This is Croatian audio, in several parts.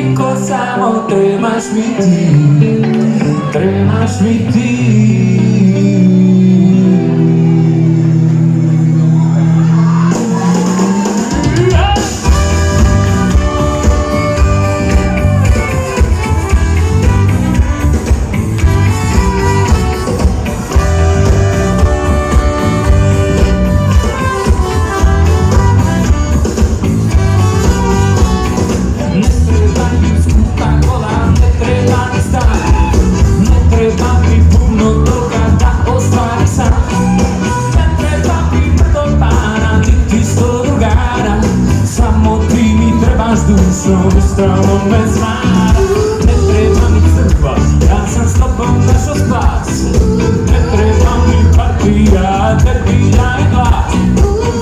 niko, samo trebaš mi ti. Trebaš mi ti. Ustrano me zna, ne treba mi crkva, ja sam s tobom našo spas. Ne treba mi partija, terpija i glas.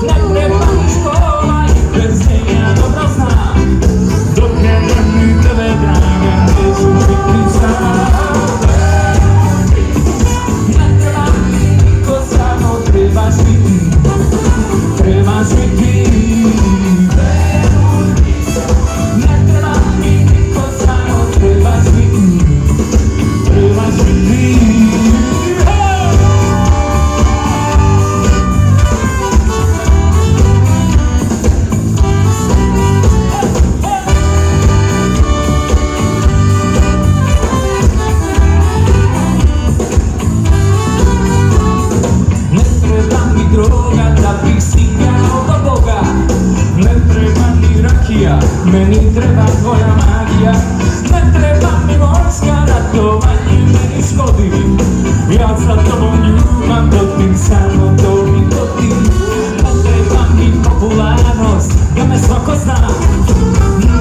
Ne treba mi škola i bez nje ja dobro znam. Dok ne vrni tebe draga, neću biti sam. Ne treba mi niko, samo trebaš mi ti. Trebaš mi ti. Meni treba tvoja magija, ne treba mi vojska, ratovanje meni škodi. Ja sa tobom ljubam, dotim samo to mi godi. Ne treba mi popularnost, da me svako zna.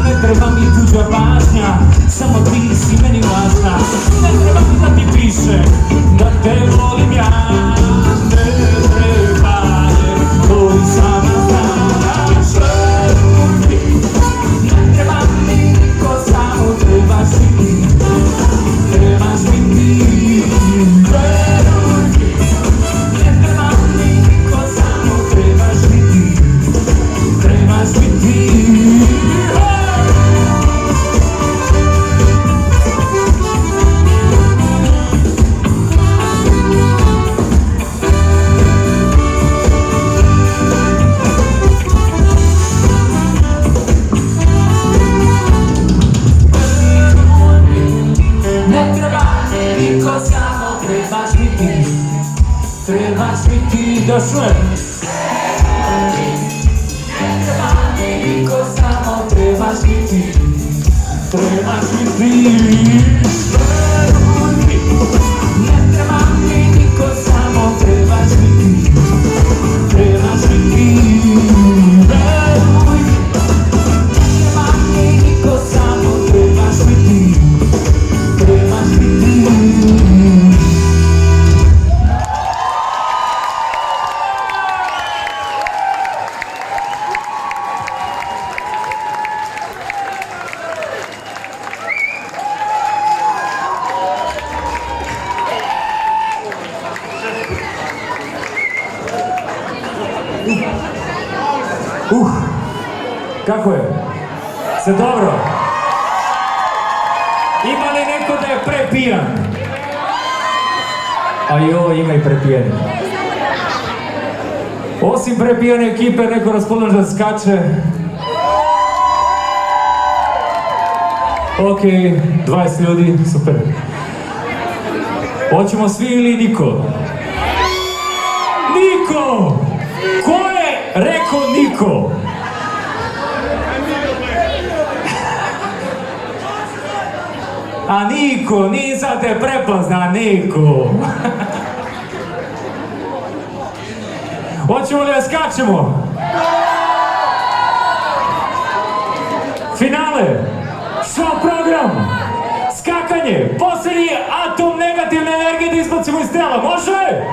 Ne treba mi tuđa pažnja, samo ti si meni važna. Ne treba mi da ti piše, da te volim ja. Ne treba je, koji sama znam. Trebaš mi ti, trebaš mi ti, veruj mi. Ne treba mi niko, samo trebaš mi ti, trebaš mi ti. Trebaš mi ti da čujem. Ne treba mi niko, samo trebaš mi ti. Trebaš mi ti. Veruj mi. Ne treba mi niko, samo trebaš mi ti. Trebaš mi ti. Veruj mi. Ne treba mi niko, samo trebaš mi ti. Trebaš mi ti. Kako je? Sve dobro? Ima li neko da je prepijan? A joj, ima i prepijeni. Osim prepijane ekipe, neko raspoložen da skače. Ok, 20 ljudi, super. Hoćemo svi ili niko? Niko! Ko je rekao niko? A niko, nisam te prepozna, niko. Hoćemo li da skačemo? Finale, show program, skakanje, posljednji atom negativne energije da izbacimo iz tela, može?